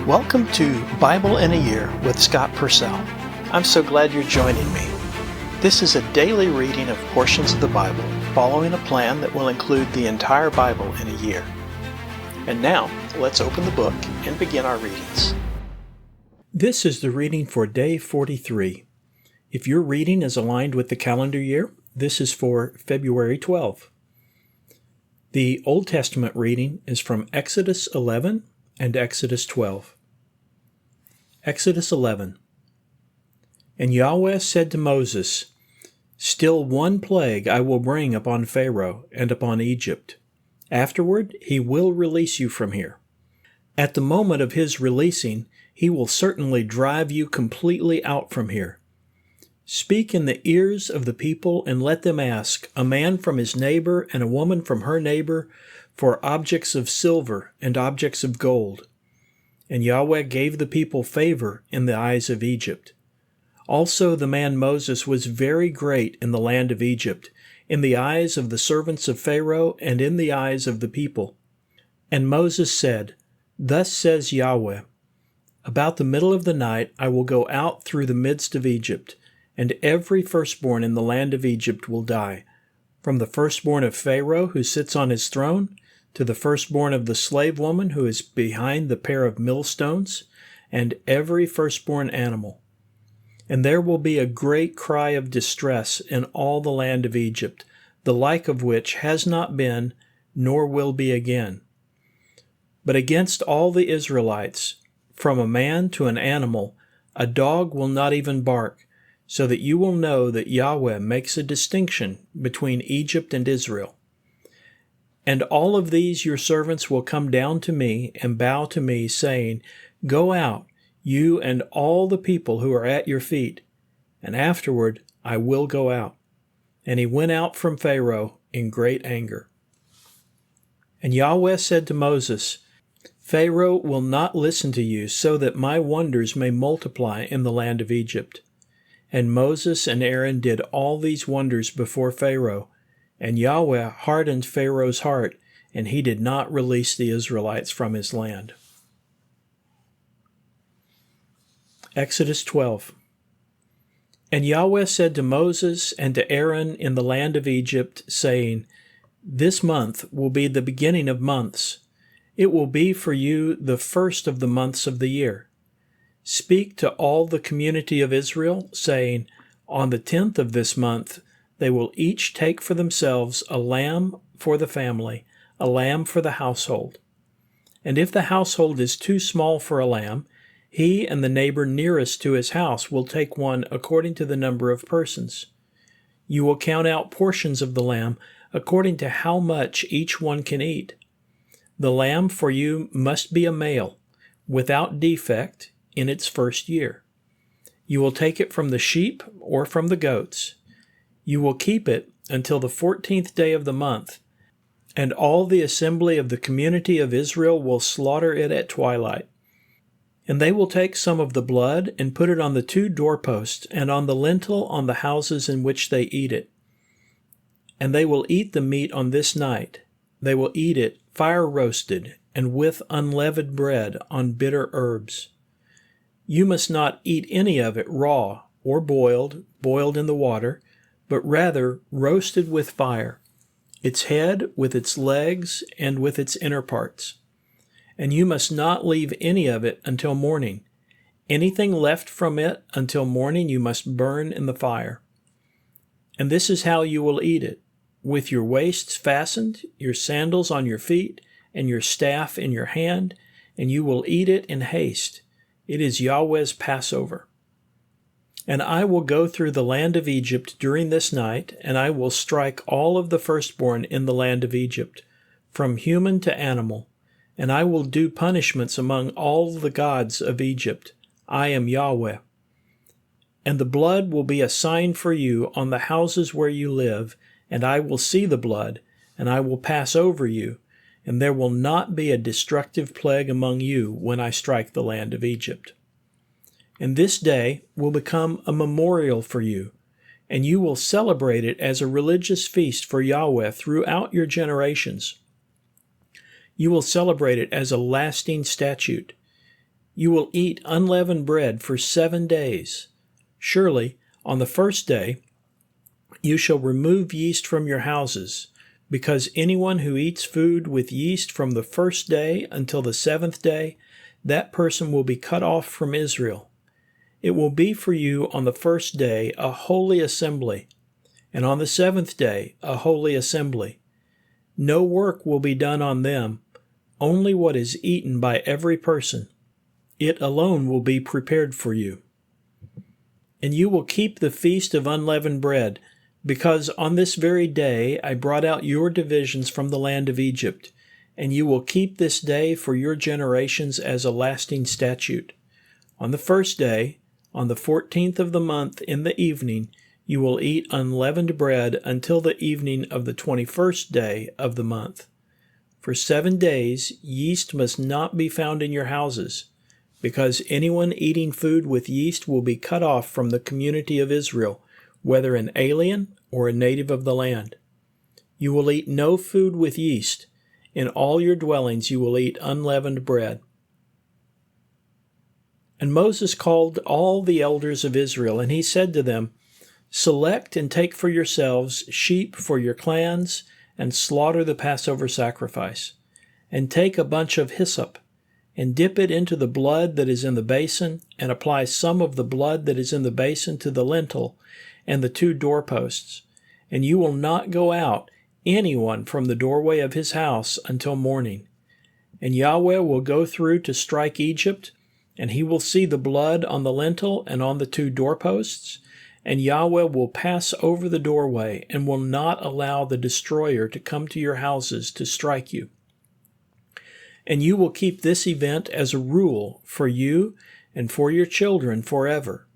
Welcome to Bible in a Year with Scott Purcell. I'm so glad you're joining me. This is a daily reading of portions of the Bible, following a plan that will include the entire Bible in a year. And now, let's open the book and begin our readings. This is the reading for day 43. If your reading is aligned with the calendar year, this is for February 12. The Old Testament reading is from Exodus 11 and Exodus 12. Exodus 11. And Yahweh said to Moses, Still one plague I will bring upon Pharaoh and upon Egypt. Afterward he will release you from here. At the moment of his releasing, he will certainly drive you completely out from here. Speak in the ears of the people and let them ask, a man from his neighbor and a woman from her neighbor, for objects of silver and objects of gold. And Yahweh gave the people favor in the eyes of Egypt. Also the man Moses was very great in the land of Egypt, in the eyes of the servants of Pharaoh and in the eyes of the people. And Moses said, Thus says Yahweh, About the middle of the night I will go out through the midst of Egypt, and every firstborn in the land of Egypt will die, from the firstborn of Pharaoh who sits on his throne, to the firstborn of the slave woman who is behind the pair of millstones, and every firstborn animal. And there will be a great cry of distress in all the land of Egypt, the like of which has not been, nor will be again. But against all the Israelites, from a man to an animal, a dog will not even bark, so that you will know that Yahweh makes a distinction between Egypt and Israel. And all of these your servants will come down to me and bow to me, saying, Go out, you and all the people who are at your feet, and afterward I will go out. And he went out from Pharaoh in great anger. And Yahweh said to Moses, Pharaoh will not listen to you, so that my wonders may multiply in the land of Egypt. And Moses and Aaron did all these wonders before Pharaoh, and Yahweh hardened Pharaoh's heart, and he did not release the Israelites from his land. Exodus 12. And Yahweh said to Moses and to Aaron in the land of Egypt, saying, This month will be the beginning of months. It will be for you the first of the months of the year. Speak to all the community of Israel, saying, On the 10th of this month they will each take for themselves a lamb for the family, a lamb for the household. And if the household is too small for a lamb, he and the neighbor nearest to his house will take one according to the number of persons. You will count out portions of the lamb according to how much each one can eat. The lamb for you must be a male, without defect, in its first year. You will take it from the sheep or from the goats. You will keep it until the 14th day of the month, and all the assembly of the community of Israel will slaughter it at twilight. And they will take some of the blood and put it on the 2 doorposts and on the lintel on the houses in which they eat it. And they will eat the meat on this night. They will eat it fire roasted and with unleavened bread on bitter herbs. You must not eat any of it raw or boiled in the water, but rather roasted with fire, its head with its legs and with its inner parts. And you must not leave any of it until morning. Anything left from it until morning you must burn in the fire. And this is how you will eat it, with your waists fastened, your sandals on your feet, and your staff in your hand, and you will eat it in haste. It is Yahweh's Passover. And I will go through the land of Egypt during this night, and I will strike all of the firstborn in the land of Egypt, from human to animal, and I will do punishments among all the gods of Egypt. I am Yahweh. And the blood will be a sign for you on the houses where you live, and I will see the blood, and I will pass over you, and there will not be a destructive plague among you when I strike the land of Egypt. And this day will become a memorial for you, and you will celebrate it as a religious feast for Yahweh throughout your generations. You will celebrate it as a lasting statute. You will eat unleavened bread for 7 days. Surely, on the first day, you shall remove yeast from your houses, because anyone who eats food with yeast from the first day until the 7th day, that person will be cut off from Israel. It will be for you on the first day a holy assembly, and on the 7th day a holy assembly. No work will be done on them, only what is eaten by every person. It alone will be prepared for you. And you will keep the feast of unleavened bread, because on this very day I brought out your divisions from the land of Egypt, and you will keep this day for your generations as a lasting statute. On the first day, on the 14th of the month in the evening, you will eat unleavened bread until the evening of the 21st day of the month. For 7 days yeast must not be found in your houses, because anyone eating food with yeast will be cut off from the community of Israel, whether an alien or a native of the land. You will eat no food with yeast. In all your dwellings you will eat unleavened bread. And Moses called all the elders of Israel, and he said to them, Select and take for yourselves sheep for your clans, and slaughter the Passover sacrifice. And take a bunch of hyssop, and dip it into the blood that is in the basin, and apply some of the blood that is in the basin to the lintel and the 2 doorposts. And you will not go out, anyone, from the doorway of his house until morning. And Yahweh will go through to strike Egypt, and he will see the blood on the lintel and on the 2 doorposts, and Yahweh will pass over the doorway and will not allow the destroyer to come to your houses to strike you. And you will keep this event as a rule for you and for your children forever.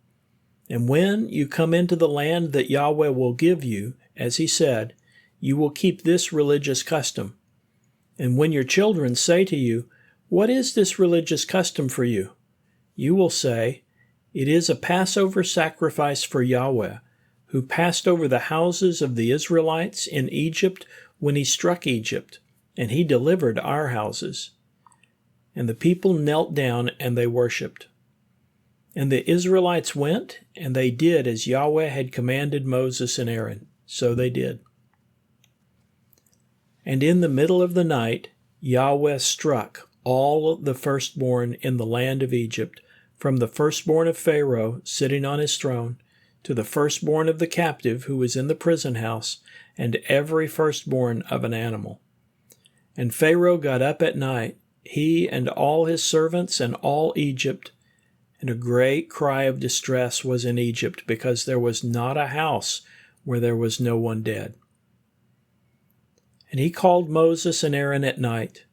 And when you come into the land that Yahweh will give you, as he said, you will keep this religious custom. And when your children say to you, What is this religious custom for you? You will say, It is a Passover sacrifice for Yahweh, who passed over the houses of the Israelites in Egypt when he struck Egypt, and he delivered our houses. And the people knelt down and they worshipped. And the Israelites went, and they did as Yahweh had commanded Moses and Aaron. So they did. And in the middle of the night, Yahweh struck all the firstborn in the land of Egypt, from the firstborn of Pharaoh sitting on his throne, to the firstborn of the captive who was in the prison house, and every firstborn of an animal. And Pharaoh got up at night, he and all his servants and all Egypt, and a great cry of distress was in Egypt, because there was not a house where there was no one dead. And he called Moses and Aaron at night,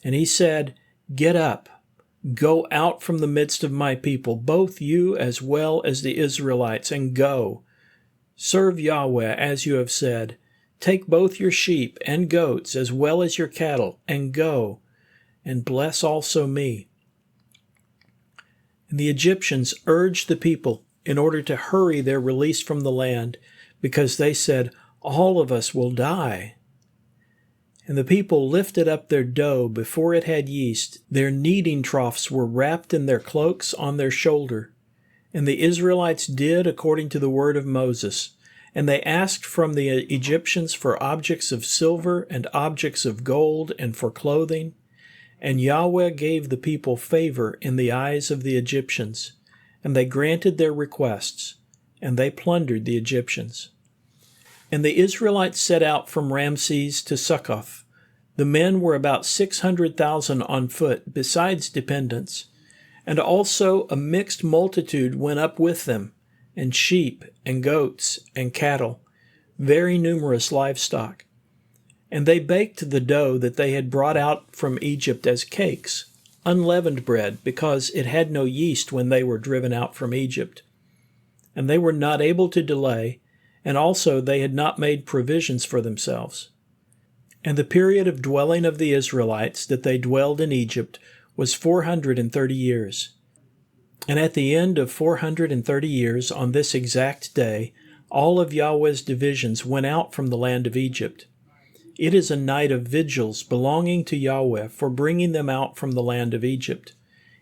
and he said, Get up, go out from the midst of my people, both you as well as the Israelites, and go. Serve Yahweh as you have said. Take both your sheep and goats as well as your cattle, and go, and bless also me. And the Egyptians urged the people in order to hurry their release from the land, because they said, All of us will die. And the people lifted up their dough before it had yeast. Their kneading troughs were wrapped in their cloaks on their shoulder. And the Israelites did according to the word of Moses. And they asked from the Egyptians for objects of silver and objects of gold and for clothing. And Yahweh gave the people favor in the eyes of the Egyptians. And they granted their requests, and they plundered the Egyptians. And the Israelites set out from Ramses to Succoth. The men were about 600,000 on foot, besides dependents. And also a mixed multitude went up with them, and sheep and goats and cattle, very numerous livestock. And they baked the dough that they had brought out from Egypt as cakes, unleavened bread, because it had no yeast when they were driven out from Egypt. And they were not able to delay, and also they had not made provisions for themselves. And the period of dwelling of the Israelites that they dwelled in Egypt was 430 years. And at the end of 430 years, on this exact day, all of Yahweh's divisions went out from the land of Egypt. It is a night of vigils belonging to Yahweh for bringing them out from the land of Egypt.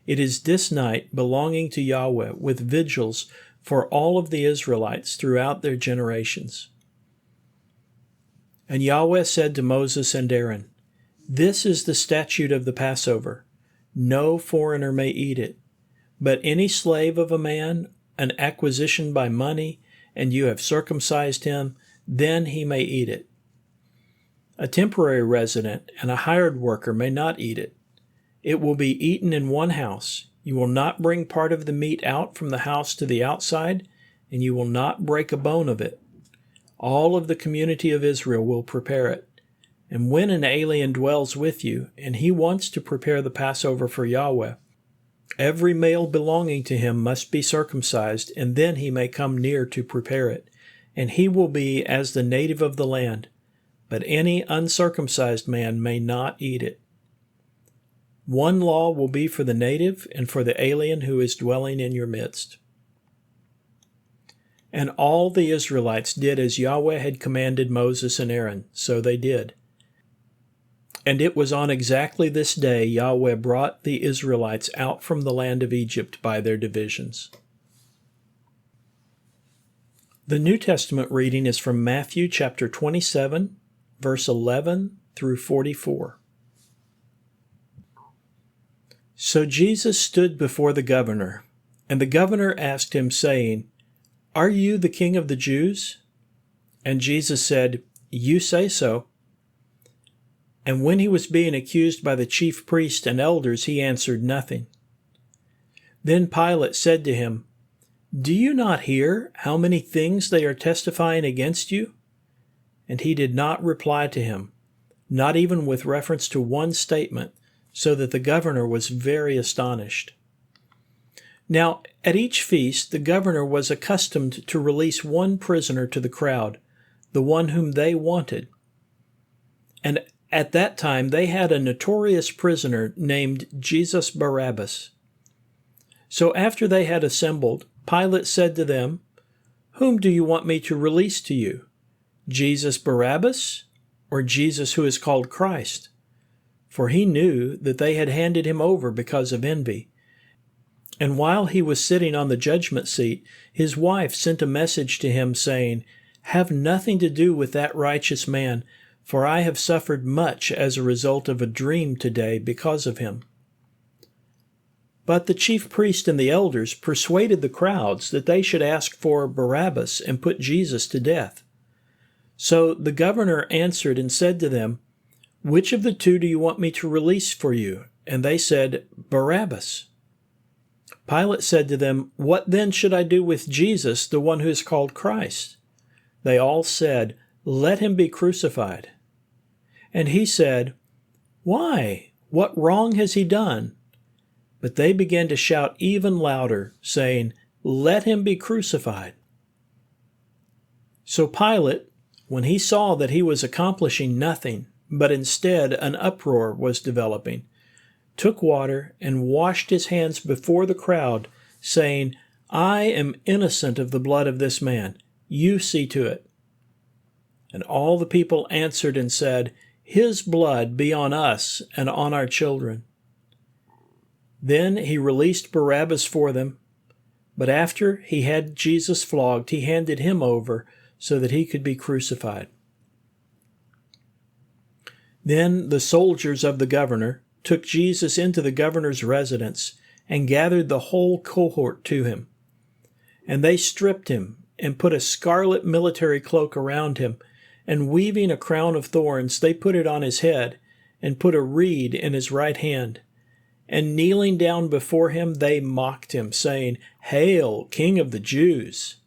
It is this night belonging to Yahweh, with vigils for all of the Israelites throughout their generations. And Yahweh said to Moses and Aaron, This is the statute of the Passover. No foreigner may eat it, but any slave of a man, an acquisition by money, and you have circumcised him, then he may eat it. A temporary resident and a hired worker may not eat it. It will be eaten in one house. You will not bring part of the meat out from the house to the outside, and you will not break a bone of it. All of the community of Israel will prepare it. And when an alien dwells with you, and he wants to prepare the Passover for Yahweh, every male belonging to him must be circumcised, and then he may come near to prepare it, and he will be as the native of the land. But any uncircumcised man may not eat it. One law will be for the native and for the alien who is dwelling in your midst. And all the Israelites did as Yahweh had commanded Moses and Aaron, so they did. And it was on exactly this day Yahweh brought the Israelites out from the land of Egypt by their divisions. The New Testament reading is from Matthew chapter 27, verse 11 through 44. So Jesus stood before the governor, and the governor asked him, saying, Are you the king of the Jews? And Jesus said, You say so. And when he was being accused by the chief priests and elders, he answered nothing. Then Pilate said to him, Do you not hear how many things they are testifying against you? And he did not reply to him, not even with reference to one statement, so that the governor was very astonished. Now, at each feast, the governor was accustomed to release one prisoner to the crowd, the one whom they wanted. And at that time, they had a notorious prisoner named Jesus Barabbas. So after they had assembled, Pilate said to them, Whom do you want me to release to you? Jesus Barabbas, or Jesus who is called Christ? For he knew that they had handed him over because of envy. And while he was sitting on the judgment seat, his wife sent a message to him saying, Have nothing to do with that righteous man, for I have suffered much as a result of a dream today because of him. But the chief priest and the elders persuaded the crowds that they should ask for Barabbas and put Jesus to death. So the governor answered and said to them, Which of the two do you want me to release for you? And they said, Barabbas. Pilate said to them, What then should I do with Jesus, the one who is called Christ? They all said, Let him be crucified. And he said, Why? What wrong has he done? But they began to shout even louder, saying, Let him be crucified. So Pilate, when he saw that he was accomplishing nothing, but instead an uproar was developing, took water and washed his hands before the crowd, saying, I am innocent of the blood of this man. You see to it. And all the people answered and said, His blood be on us and on our children. Then he released Barabbas for them, but after he had Jesus flogged, he handed him over so that he could be crucified. Then the soldiers of the governor took Jesus into the governor's residence and gathered the whole cohort to him. And they stripped him and put a scarlet military cloak around him, and weaving a crown of thorns, they put it on his head and put a reed in his right hand. And kneeling down before him, they mocked him, saying, Hail, King of the Jews!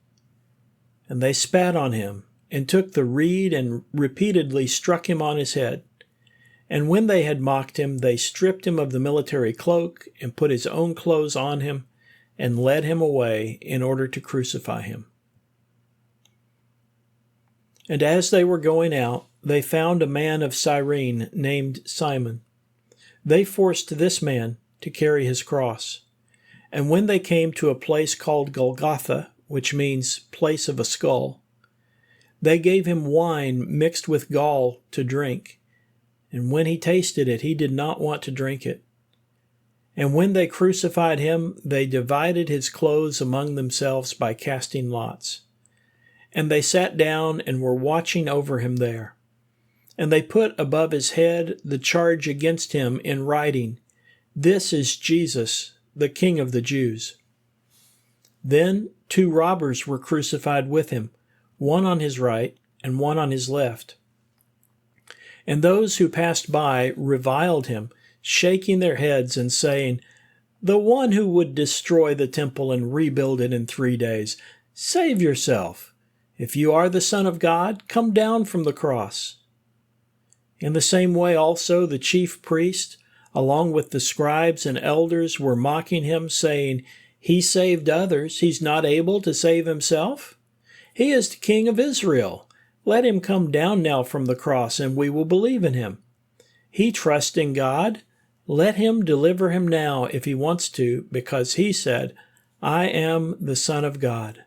And they spat on him and took the reed and repeatedly struck him on his head. And when they had mocked him, they stripped him of the military cloak and put his own clothes on him and led him away in order to crucify him. And as they were going out, they found a man of Cyrene named Simon. They forced this man to carry his cross. And when they came to a place called Golgotha, which means place of a skull, they gave him wine mixed with gall to drink. And when he tasted it, he did not want to drink it. And when they crucified him, they divided his clothes among themselves by casting lots. And they sat down and were watching over him there. And they put above his head the charge against him in writing, "This is Jesus, the King of the Jews." Then 2 robbers were crucified with him, one on his right and one on his left. And those who passed by reviled him, shaking their heads and saying, "The one who would destroy the temple and rebuild it in 3 days, save yourself. If you are the Son of God, come down from the cross." In the same way also the chief priests, along with the scribes and elders, were mocking him, saying, "He saved others. He's not able to save himself. He is the King of Israel. Let him come down now from the cross, and we will believe in him. He trusts in God. Let him deliver him now if he wants to, because he said, 'I am the Son of God.'"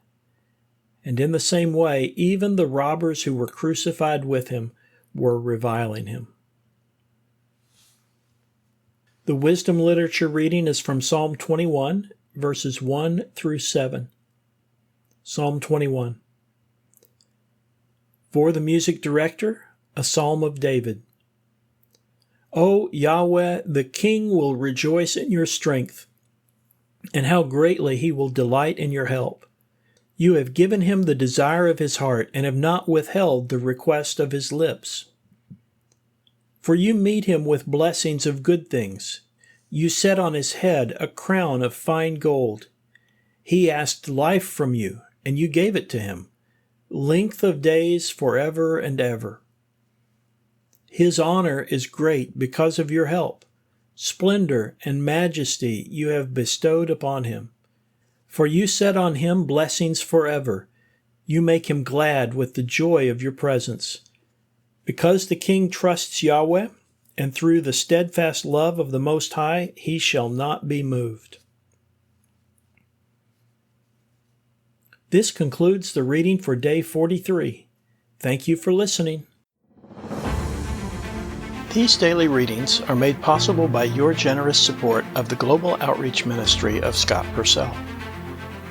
And in the same way, even the robbers who were crucified with him were reviling him. The wisdom literature reading is from Psalm 21, verses 1 through 7. Psalm 21. For the music director, a psalm of David. O Yahweh, the King will rejoice in your strength, and how greatly he will delight in your help. You have given him the desire of his heart, and have not withheld the request of his lips. For you meet him with blessings of good things. You set on his head a crown of fine gold. He asked life from you, and you gave it to him, length of days forever and ever. His honor is great because of your help. Splendor and majesty you have bestowed upon him. For you set on him blessings forever. You make him glad with the joy of your presence. Because the king trusts Yahweh, and through the steadfast love of the Most High, he shall not be moved. This concludes the reading for day 43. Thank you for listening. These daily readings are made possible by your generous support of the Global Outreach Ministry of Scott Purcell.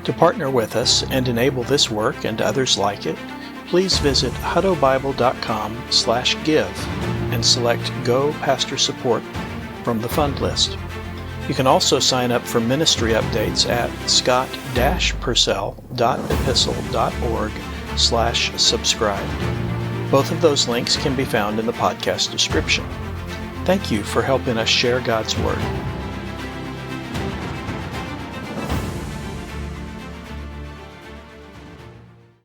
To partner with us and enable this work and others like it, please visit huttobible.com/give and select Go Pastor Support from the fund list. You can also sign up for ministry updates at scott-purcell.epistle.org/subscribe. Both of those links can be found in the podcast description. Thank you for helping us share God's Word.